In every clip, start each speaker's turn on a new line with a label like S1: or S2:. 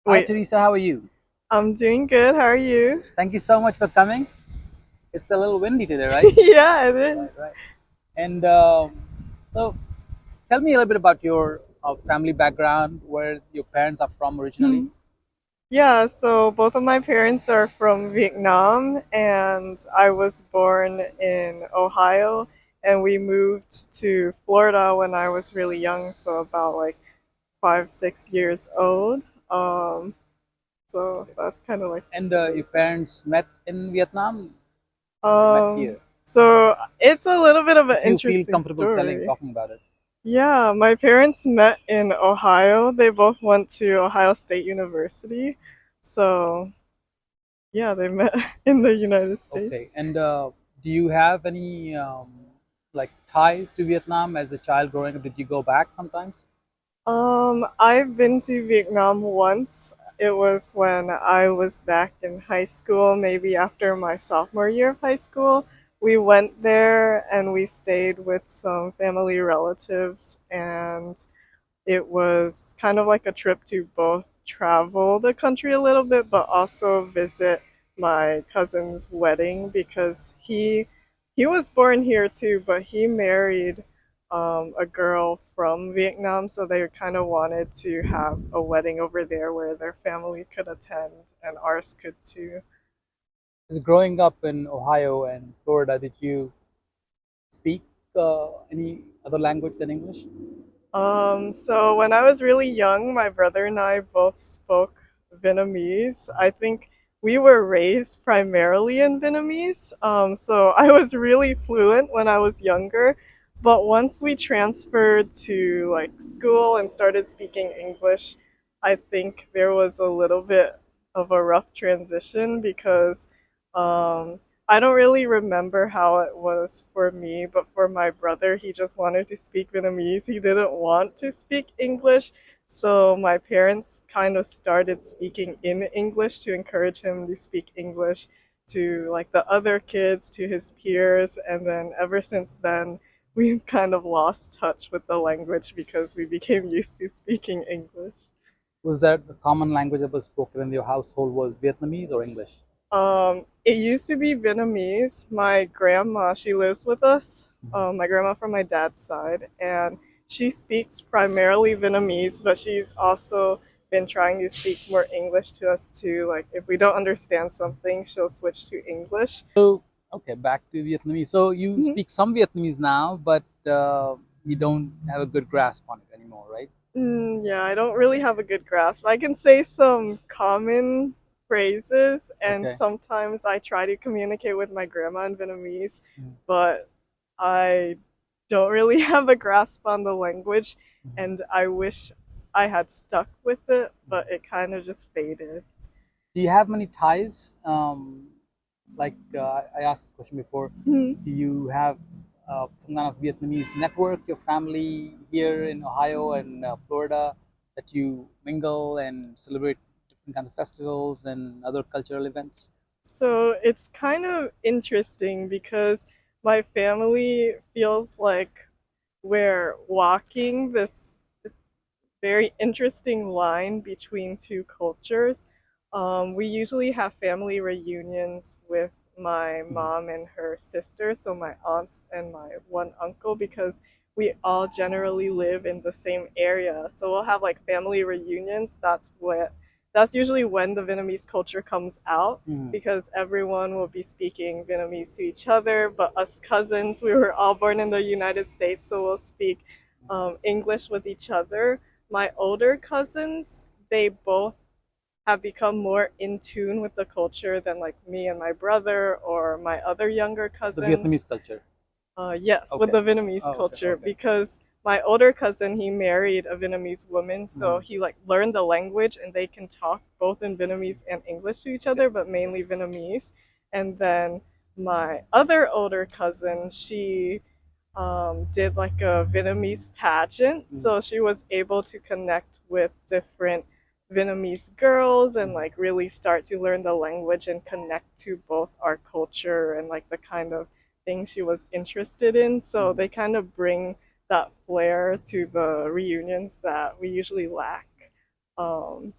S1: Hi,
S2: Wait,
S1: Teresa. How are you?
S2: I'm doing good. How are you?
S1: Thank you so much for coming. It's a little windy today, right?
S2: Yeah, it is.
S1: Right. And so, tell me a little bit about your family background, where your parents are from originally.
S2: Hmm. Yeah, so both of my parents are from Vietnam, and I was born in Ohio, and we moved to Florida when I was really young, so about like 5, 6 years old. So that's kind of like
S1: And
S2: the
S1: your
S2: basic.
S1: parents met in Vietnam, or they met
S2: Um,
S1: here?
S2: so it's a little bit of an
S1: If you feel
S2: interesting
S1: comfortable telling,
S2: story.
S1: talking about it.
S2: Yeah, my parents met in Ohio. They both went to Ohio State University. So, yeah, they met in the United States.
S1: Okay. And do you have any like ties to Vietnam as a child growing up? Did you go back sometimes?
S2: I've been to Vietnam once. It was when I was back in high school, maybe after my sophomore year of high school. We went there and we stayed with some family relatives, and it was kind of like a trip to both travel the country a little bit, but also visit my cousin's wedding because he was born here too, but he married a girl from Vietnam, so they kind of wanted to have a wedding over there where their family could attend and ours could too.
S1: As growing up in Ohio and Florida, did you speak any other language than English?
S2: So when I was really young, my brother and I both spoke Vietnamese. I think we were raised primarily in Vietnamese. So I was really fluent when I was younger. But once we transferred to like school and started speaking English, I think there was a little bit of a rough transition because I don't really remember how it was for me, but for my brother, he just wanted to speak Vietnamese. He didn't want to speak English. So my parents kind of started speaking in English to encourage him to speak English to like the other kids, to his peers. And then ever since then, we've kind of lost touch with the language because we became used to speaking English.
S1: Was that the common language that was spoken in your household was Vietnamese or English?
S2: It used to be Vietnamese. My grandma, she lives with us. My grandma from my dad's side, and she speaks primarily Vietnamese, but she's also been trying to speak more English to us too. Like if we don't understand something, she'll switch to English.
S1: So, okay, back to Vietnamese. So you
S2: Mhm.
S1: speak some Vietnamese now, but you don't have a good grasp on it anymore, right?
S2: Yeah, I don't really have a good grasp. I can say some common phrases, and
S1: Okay.
S2: sometimes I try to communicate with my grandma in Vietnamese,
S1: Mhm.
S2: but I don't really have a grasp on the language,
S1: Mhm.
S2: and I wish I had stuck with it, but
S1: Mhm.
S2: it kind of just faded.
S1: Do you have many ties? Like I asked this question before.
S2: Mhm.
S1: Do you have some kind of Vietnamese network, your family here in Ohio and Florida, that you mingle and celebrate different kinds of festivals and other cultural events?
S2: So it's kind of interesting because my family feels like we're walking this very interesting line between two cultures. We usually have family reunions with my
S1: Mhm.
S2: mom and her sister, so my aunts and my one uncle, because we all generally live in the same area. So we'll have like family reunions. That's usually when the Vietnamese culture comes out
S1: Mhm.
S2: because everyone will be speaking Vietnamese to each other. But us cousins, we were all born in the United States, so we'll speak English with each other. My older cousins, they both have become more in tune with the culture than like me and my brother or my other younger
S1: The
S2: cousins.
S1: Vietnamese culture.
S2: Yes, with
S1: Okay.
S2: the Vietnamese
S1: Oh, okay.
S2: culture
S1: Okay.
S2: because my older cousin he married a Vietnamese woman, so
S1: Mhm.
S2: he like learned the language and they can talk both in Vietnamese and English to each
S1: Okay.
S2: other, but mainly Vietnamese. And then my other older cousin, she did like a Vietnamese pageant,
S1: Mhm.
S2: so she was able to connect with different Vietnamese girls and
S1: Mhm.
S2: like really start to learn the language and connect to both our culture and like the kind of thing she was interested in. So
S1: Mhm.
S2: they kind of bring that flair to the reunions that we usually lack. Um,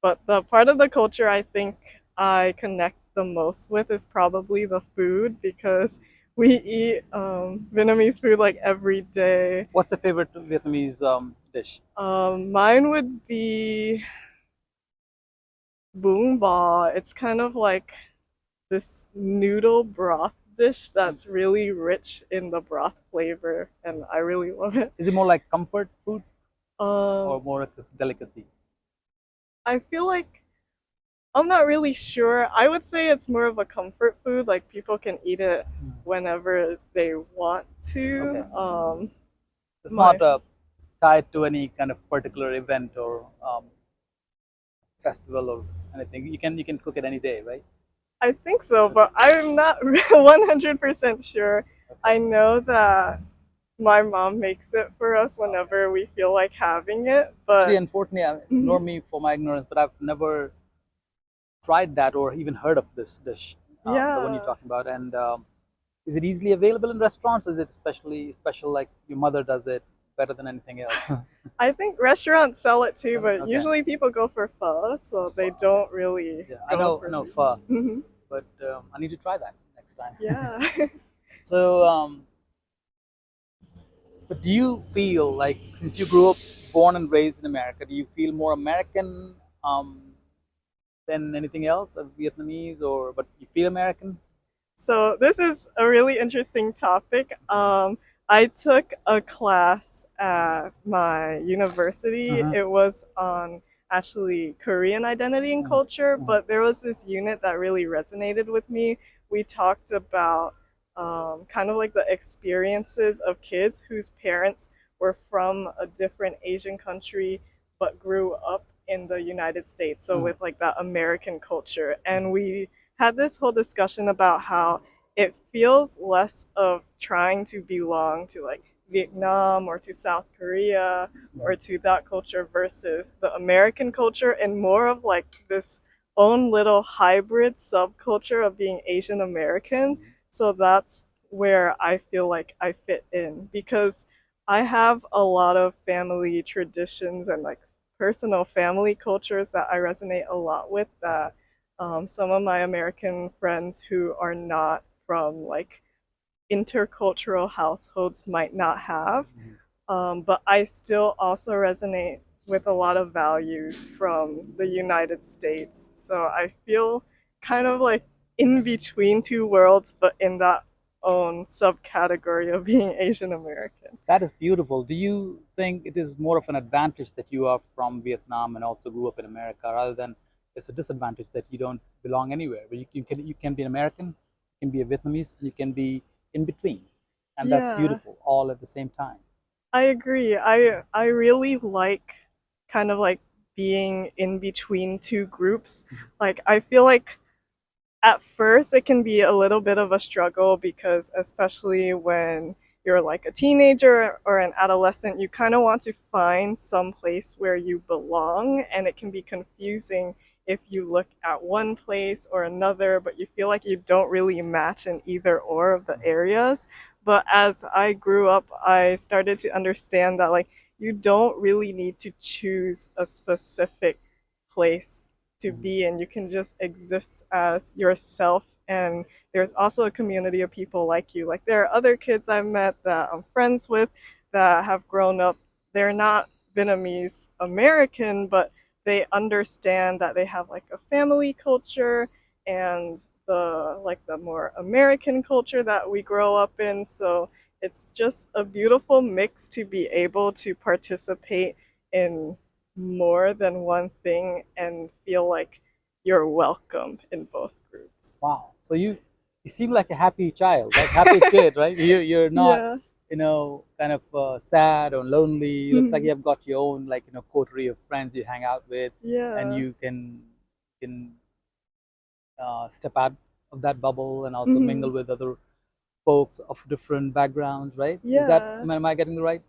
S2: But the part of the culture I think I connect the most with is probably the food because we eat Vietnamese food like every day.
S1: What's your favorite Vietnamese dish?
S2: Mine would be bún bò. It's kind of like this noodle broth dish that's really rich in the broth flavor, and I really love it.
S1: Is it more like comfort food
S2: Um,
S1: or more like a delicacy?
S2: I feel like I'm not really sure. I would say it's more of a comfort food. Like people can eat it
S1: Mm.
S2: whenever they want to.
S1: Okay. It's
S2: My
S1: not tied to any kind of particular event or festival or anything. You can cook it any day, right?
S2: I think so,
S1: Okay.
S2: but I'm not 100% sure.
S1: Okay.
S2: I know that my mom makes it for us
S1: Okay.
S2: whenever we feel like having it,
S1: Actually,
S2: but
S1: unfortunately,
S2: mhm.
S1: ignore me for my ignorance, but I've never tried that or even heard of this dish, the one you're
S2: Yeah.
S1: talking about. And is it easily available in restaurants? Is it especially special, like your mother does it better than anything else?
S2: I think restaurants sell it too,
S1: So,
S2: but
S1: okay.
S2: usually people go for pho, so they
S1: Okay.
S2: don't really
S1: Yeah, I
S2: go
S1: know, I
S2: for
S1: know pho,
S2: these. Mhm.
S1: but I need to try that next time.
S2: Yeah.
S1: So, but do you feel like since you grew up, born and raised in America, do you feel more American than anything else, or Vietnamese, or but you feel American?
S2: So this is a really interesting topic. I took a class at my university.
S1: Uh-huh.
S2: It was on actually Korean identity and culture,
S1: Uh-huh.
S2: but there was this unit that really resonated with me. We talked about kind of like the experiences of kids whose parents were from a different Asian country but grew up in the United States. So
S1: Uh-huh.
S2: with like that American culture, and we had this whole discussion about how it feels less of trying to belong to like Vietnam or to South Korea or to that culture versus the American culture, and more of like this own little hybrid subculture of being Asian American. So that's where I feel like I fit in because I have a lot of family traditions and like personal family cultures that I resonate a lot with that some of my American friends who are not from like intercultural households might not have. But I still also resonate with a lot of values from the United States. So I feel kind of like in between two worlds, but in that own subcategory of being Asian American.
S1: That is beautiful. Do you think it is more of an advantage that you are from Vietnam and also grew up in America, rather than it's a disadvantage that you don't belong anywhere? But you can be an American, you can be a Vietnamese, and you can be in between, and that's
S2: Yeah,
S1: beautiful, all at the same time.
S2: I agree. I really like kind of like being in between two groups. Like I feel like at first it can be a little bit of a struggle because especially when you're like a teenager or an adolescent, you kind of want to find some place where you belong, and it can be confusing if you look at one place or another but you feel like you don't really match in either or of the areas. But as I grew up, I started to understand that like you don't really need to choose a specific place to be in. You can just exist as yourself. And there's also a community of people like you. Like there are other kids I've met that I'm friends with that have grown up. They're not Vietnamese American, but they understand that they have like a family culture and the like the more American culture that we grow up in. So it's just a beautiful mix to be able to participate in more than one thing and feel like you're welcome in both groups.
S1: Wow. So you seem like a happy child, like happy kid, right? You're not,
S2: Yeah.
S1: kind of sad or lonely. It looks like you
S2: Mhm.
S1: have got your own, like, coterie of friends you hang out with, and
S2: Yeah.
S1: you can step out of that bubble and also mingle
S2: Mhm.
S1: with other folks of different backgrounds, right? Is that
S2: Yeah.
S1: am I getting the right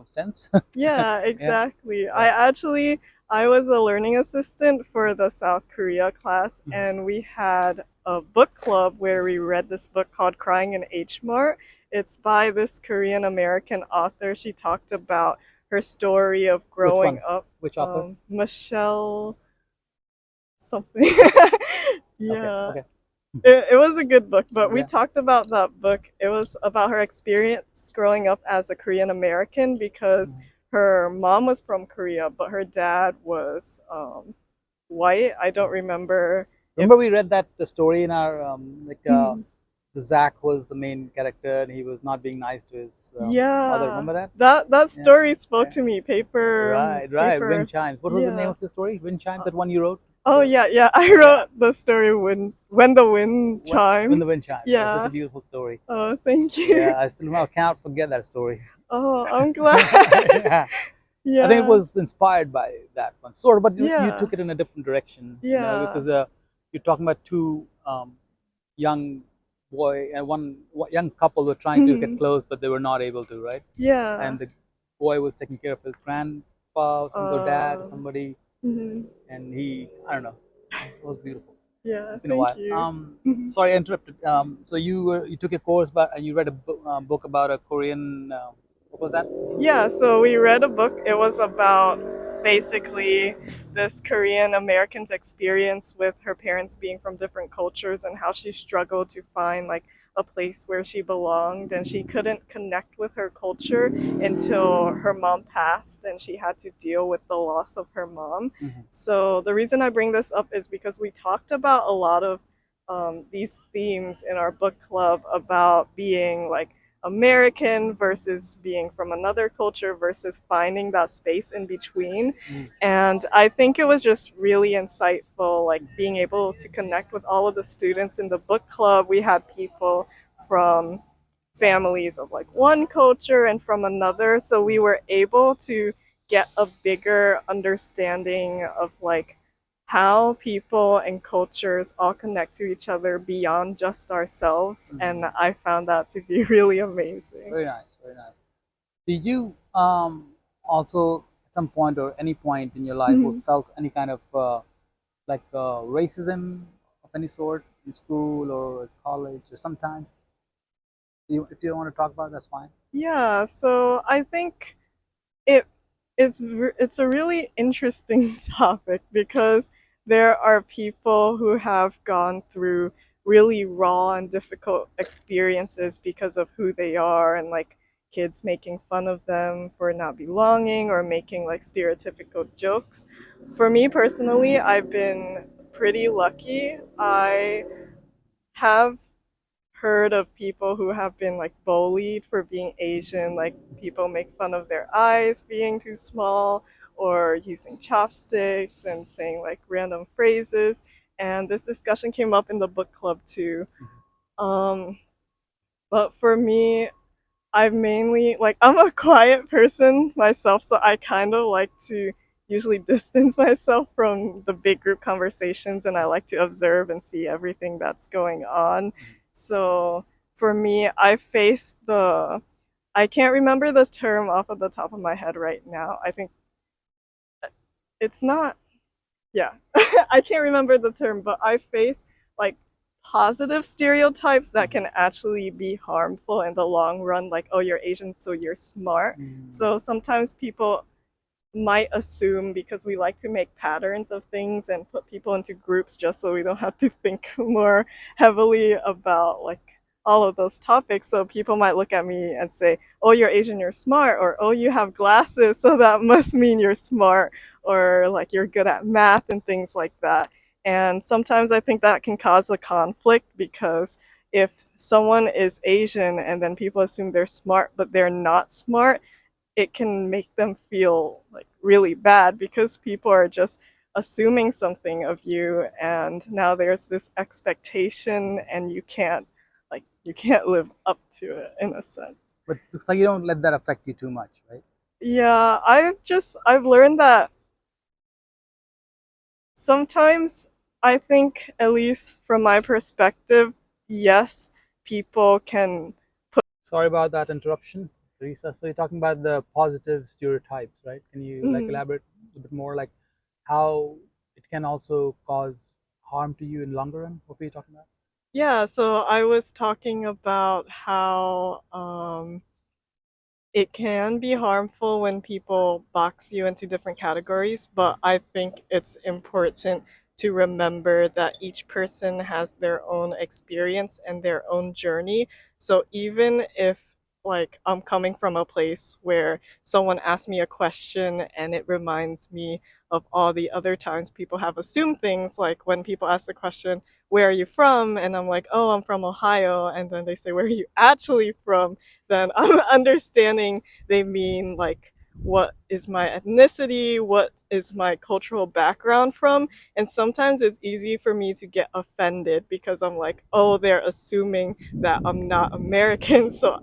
S1: sense?
S2: Yeah,
S1: Yeah,
S2: exactly.
S1: yeah.
S2: I was a learning assistant for the South Korea class,
S1: Mhm.
S2: and we had a book club where we read this book called Crying in H Mart. It's by this Korean American author. She talked about her story of
S1: Which
S2: growing
S1: one?
S2: up.
S1: Which author?
S2: Michelle something.
S1: Okay,
S2: Yeah.
S1: okay.
S2: It was a good book, but we
S1: Yeah.
S2: talked about that book. It was about her experience growing up as a Korean American because
S1: Mhm.
S2: her mom was from Korea, but her dad was white. I don't remember if.
S1: Remember we read that the story in our
S2: Mhm.
S1: the Zach was the main character and he was not being nice to his mother.
S2: Yeah,
S1: Remember that?
S2: that
S1: Yeah.
S2: story spoke
S1: Yeah.
S2: to me. Paper,
S1: Right, right. Wind
S2: papers.
S1: chimes. What was the name
S2: Yeah.
S1: of the story? Wind chimes. That one you wrote.
S2: Oh
S1: The
S2: yeah, yeah. I
S1: yeah.
S2: wrote the story when the wind
S1: When the
S2: chimes.
S1: wind chimes. That was such a
S2: Yeah.
S1: beautiful story.
S2: Oh, thank you.
S1: Yeah, I still I cannot forget that story.
S2: Oh, I'm glad.
S1: Yeah. I think it
S2: Yeah.
S1: was inspired by that one, sort of, but you
S2: Yeah.
S1: took it in a different direction,
S2: Yeah.
S1: because you're talking about two young boy and one young couple were trying to get
S2: Mhm.
S1: close, but they were not able to, right?
S2: Yeah.
S1: And the boy was taking care of his grandpa or some or dad or
S2: Um.
S1: somebody,
S2: Mhm.
S1: and I don't know, it was beautiful.
S2: Yeah.
S1: It's been a
S2: Thank
S1: while.
S2: you. Mhm.
S1: Sorry, I interrupted. So you took a course, but and you read a book about a Korean. What was that?
S2: Yeah, so we read a book. It was about basically this Korean American's experience with her parents being from different cultures and how she struggled to find like a place where she belonged and she couldn't connect with her culture until her mom passed and she had to deal with the loss of her mom.
S1: Hmm.
S2: So the reason I bring this up is because we talked about a lot of these themes in our book club about being like American versus being from another culture versus finding that space in between.
S1: Hmm.
S2: And I think it was just really insightful, like being able to connect with all of the students in the book club. We had people from families of like one culture and from another. So we were able to get a bigger understanding of like how people and cultures all connect to each other beyond just ourselves. And
S1: Hmm.
S2: I found that to be really amazing.
S1: Very nice, very nice. Did you also at some point or any point in your life or
S2: Mhm.
S1: felt any kind of racism of any sort in school or at college or sometimes? If you don't want to talk about it, that's fine.
S2: Yeah, so I think it it's a really interesting topic because there are people who have gone through really raw and difficult experiences because of who they are and like kids making fun of them for not belonging or making like stereotypical jokes. For me personally, I've been pretty lucky. I have heard of people who have been like bullied for being Asian, like people make fun of their eyes being too small or using chopsticks and saying like random phrases. And this discussion came up in the book club too. Um, but for me, I mainly like I'm a quiet person myself, so I kind of like to usually distance myself from the big group conversations and I like to observe and see everything that's going on. So for me, I can't remember the term off of the top of my head right now. I think it's not yeah. I can't remember the term, but I face like positive stereotypes that
S1: Mhm.
S2: can actually be harmful in the long run, like, oh, you're Asian, so you're smart.
S1: Mhm.
S2: So sometimes people might assume because we like to make patterns of things and put people into groups just so we don't have to think more heavily about like all of those topics. So people might look at me and say, "Oh, you're Asian, you're smart," or "Oh, you have glasses, so that must mean you're smart," or like you're good at math and things like that. And sometimes I think that can cause a conflict because if someone is Asian and then people assume they're smart but they're not smart, it can make them feel like really bad because people are just assuming something of you and now there's this expectation and you can't live up to it in a sense.
S1: But looks like you don't let that affect you too much, right?
S2: Yeah, I've learned that sometimes I think, at least from my perspective, yes, people can.
S1: Sorry about that interruption, Teresa. So you're talking about the positive stereotypes, right? Can you
S2: Mhm.
S1: elaborate a little bit more, like how it can also cause harm to you in longer run? What were you talking about?
S2: Yeah, so I was talking about how it can be harmful when people box you into different categories, but I think it's important to remember that each person has their own experience and their own journey. So even if like I'm coming from a place where someone asks me a question and it reminds me of all the other times people have assumed things, like when people ask the question, where are you from? And I'm like, oh, I'm from Ohio. And then they say, where are you actually from? Then I'm understanding they mean like what is my ethnicity, what is my cultural background from. And sometimes it's easy for me to get offended because I'm like, oh, they're assuming that I'm not American, so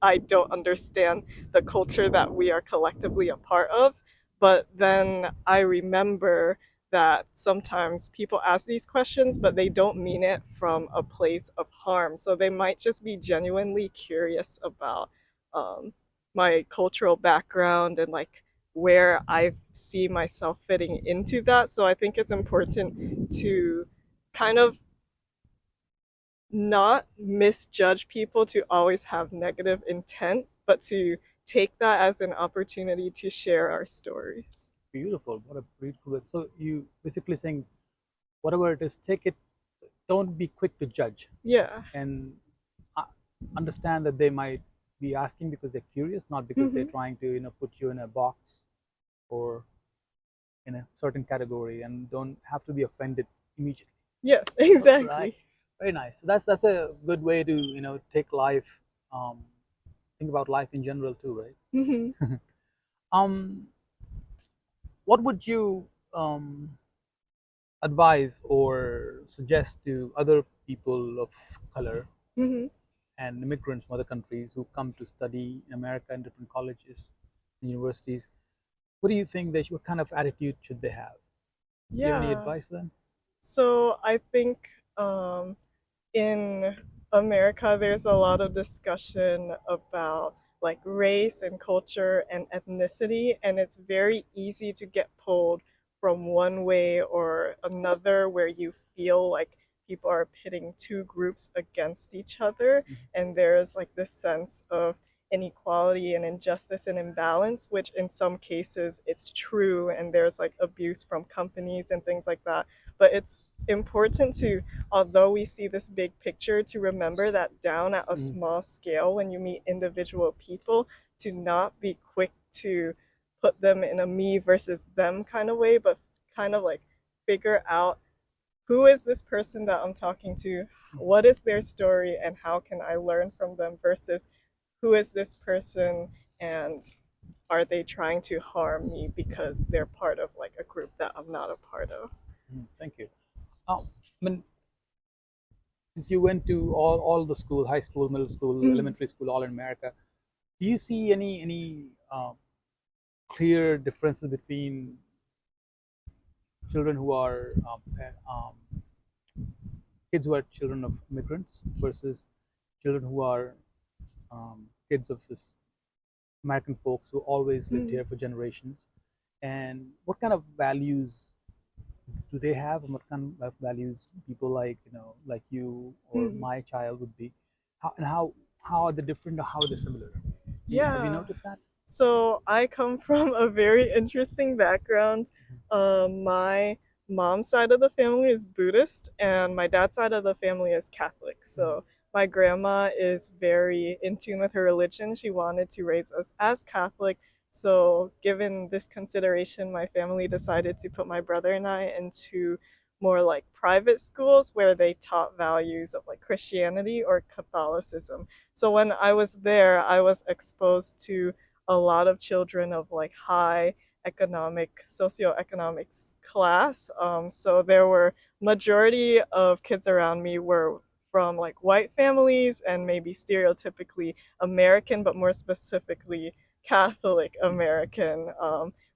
S2: I don't understand the culture that we are collectively a part of. But then I remember that sometimes people ask these questions, but they don't mean it from a place of harm. So they might just be genuinely curious about um, my cultural background and like where I see myself fitting into that. So I think it's important to kind of not misjudge people to always have negative intent, but to take that as an opportunity to share our stories.
S1: Beautiful. What a beautiful way. So you basically saying whatever it is, take it. Don't be quick to judge,
S2: Yeah.
S1: and uh, understand that they might be asking because they're curious, not because they're
S2: Hmm.
S1: trying to put you in a box or in a certain category, and don't have to be offended immediately.
S2: Yes,
S1: Right.
S2: exactly.
S1: Very nice. So that's a good way to take life, um, think about life in general too, right?
S2: Hmm.
S1: um what would you advise or suggest to other people of color
S2: Hmm.
S1: and immigrants from other countries who come to study in America in different colleges and universities? What do you think they should, what kind of attitude should they have? Do you have any
S2: Yeah.
S1: advice for them?
S2: So I think in America, there's a lot of discussion about like race and culture and ethnicity, and it's very easy to get pulled from one way or another where you feel like people are pitting two groups against each other, and there's like this sense of inequality and injustice and imbalance, which in some cases it's true, and there's like abuse from companies and things like that. But it's important to, although we see this big picture, to remember that down at a
S1: Mm-hmm.
S2: small scale, when you meet individual people, to not be quick to put them in a me versus them kind of way, but kind of like figure out who is this person that I'm talking to, what is their story, and how can I learn from them, versus who is this person and are they trying to harm me because they're part of like a group that I'm not a part of.
S1: Thank you. I mean, since you went to all the school, high school, middle school,
S2: Mm.
S1: elementary school, all in America, do you see any clear differences between children who are kids who are children of immigrants versus children who are kids of this American folks who always lived
S2: Mm.
S1: here for generations? And what kind of values do they have, and what kind of values people like like you or
S2: Mm.
S1: my child would be? How are they different, or how are they similar? Have you
S2: Yeah.
S1: noticed that?
S2: So I come from a very interesting background. My mom's side of the family is Buddhist, and my dad's side of the family is Catholic. So my grandma is very in tune with her religion. She wanted to raise us as Catholic. So, given this consideration, my family decided to put my brother and I into more like private schools where they taught values of like Christianity or Catholicism. So, when I was there, I was exposed to a lot of children of like high economic socioeconomics class. So there were majority of kids around me were from like white families and maybe stereotypically American, but more specifically Catholic American.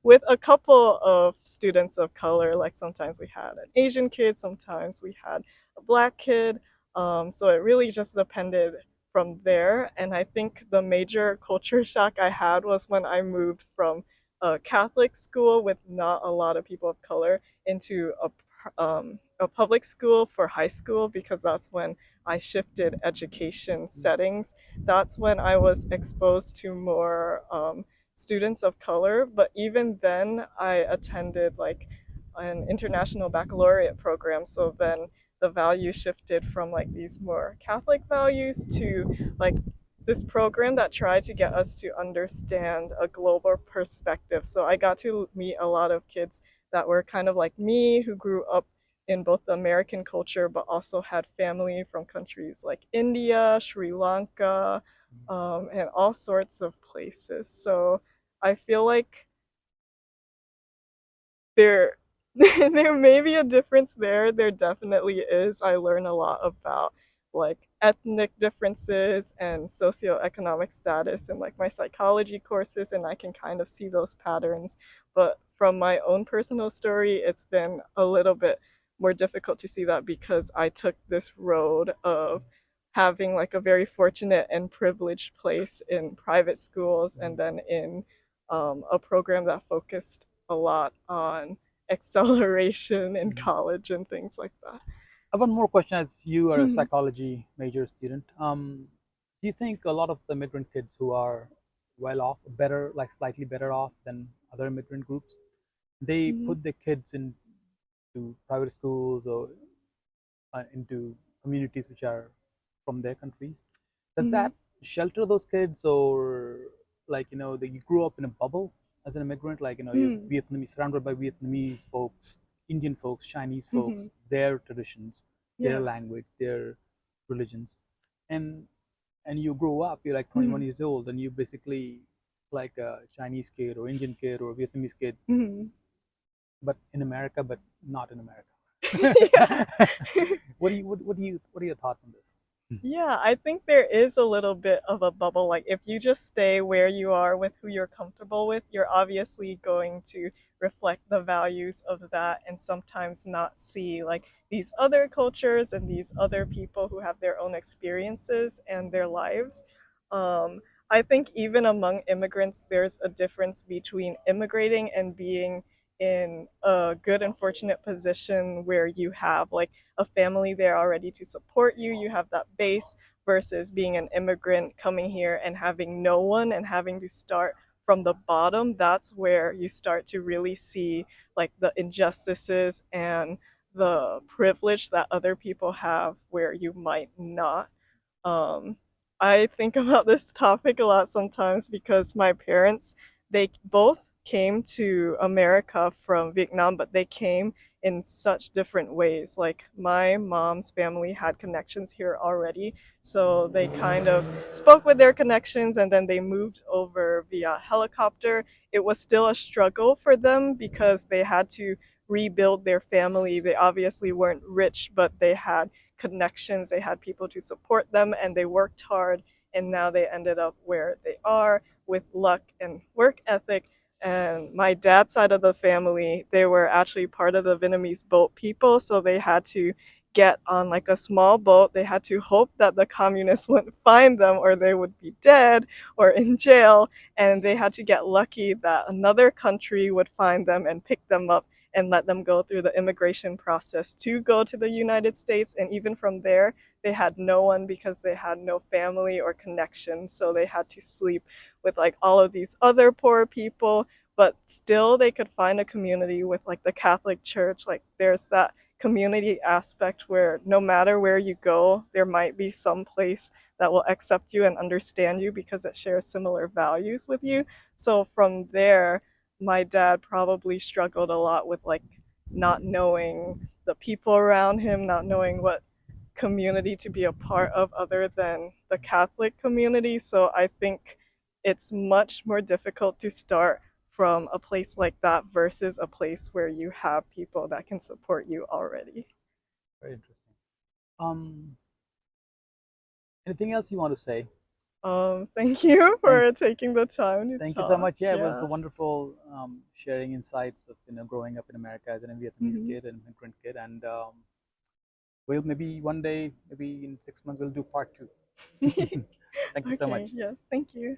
S2: With a couple of students of color, like sometimes we had an Asian kid, sometimes we had a black kid. So it really just depended from there. And I think the major culture shock I had was when I moved from a Catholic school with not a lot of people of color into a a public school for high school because that's when I shifted education settings. That's when I was exposed to more students of color. But even then, I attended like an international baccalaureate program. So then the value shifted from like these more Catholic values to like this program that tried to get us to understand a global perspective. So I got to meet a lot of kids that were kind of like me who grew up in both the American culture but also had family from countries like India, Sri Lanka, and all sorts of places. So I feel like there there may be a difference there. There definitely is. I learn a lot about like ethnic differences and socioeconomic status in like my psychology courses, and I can kind of see those patterns. But from my own personal story, it's been a little bit more difficult to see that because I took this road of having like a very fortunate and privileged place in private schools and then in a program that focused a lot on acceleration in college and things like that.
S1: I have one more question. As you are a
S2: Mhm.
S1: psychology major student, do you think a lot of the immigrant kids who are well off, better, like slightly better off than other immigrant groups, they
S2: Mhm.
S1: put their kids into private schools or into communities which are from their countries? Does
S2: Mhm.
S1: that shelter those kids, or like you grew up in a bubble as an immigrant, like you're
S2: Mhm.
S1: Vietnamese, surrounded by Vietnamese folks, Indian folks, Chinese
S2: Mhm.
S1: folks, their traditions, their
S2: Yeah.
S1: language, their religions, and you grow up, you're like 21
S2: Mhm.
S1: years old, and you basically like a Chinese kid or Indian kid or Vietnamese kid,
S2: Mhm.
S1: but in America, but not in America.
S2: Yeah.
S1: What are your thoughts on this?
S2: Yeah, I think there is a little bit of a bubble. Like, if you just stay where you are with who you're comfortable with, you're obviously going to reflect the values of that and sometimes not see like these other cultures and these other people who have their own experiences and their lives. Um, I think even among immigrants, there's a difference between immigrating and being in a good and fortunate position where you have like a family there already to support you. You have that base versus being an immigrant coming here and having no one and having to start from the bottom. That's where you start to really see like the injustices and the privilege that other people have where you might not. um, I think about this topic a lot sometimes because my parents, they both came to America from Vietnam, but they came in such different ways. Like my mom's family had connections here already, so they kind of spoke with their connections and then they moved over via helicopter. It was still a struggle for them because they had to rebuild their family. They obviously weren't rich, but they had connections, they had people to support them, and they worked hard. And now they ended up where they are with luck and work ethic. And my dad's side of the family, they were actually part of the Vietnamese boat people, so they had to get on like a small boat. They had to hope that the communists wouldn't find them or they would be dead or in jail. And they had to get lucky that another country would find them and pick them up and let them go through the immigration process to go to the United States. And even from there, they had no one because they had no family or connection. So they had to sleep with like all of these other poor people, but still they could find a community with like the Catholic Church. Like there's that community aspect where no matter where you go, there might be some place that will accept you and understand you because it shares similar values with you. So from there, my dad probably struggled a lot with like not knowing the people around him, not knowing what community to be a part of other than the Catholic community. So I think it's much more difficult to start from a place like that versus a place where you have people that can support you already.
S1: Very interesting. Um, Anything else you want to say?
S2: Thank you
S1: Thank
S2: for taking the time to
S1: Thank you so
S2: talk.
S1: much. Yeah, it was a
S2: Yeah.
S1: wonderful sharing insights of growing up in America as a Vietnamese
S2: Hmm.
S1: kid and immigrant kid, and we'll maybe one day, maybe in 6 months, we'll do part two. Thank you so
S2: Okay.
S1: much.
S2: Yes. Thank you.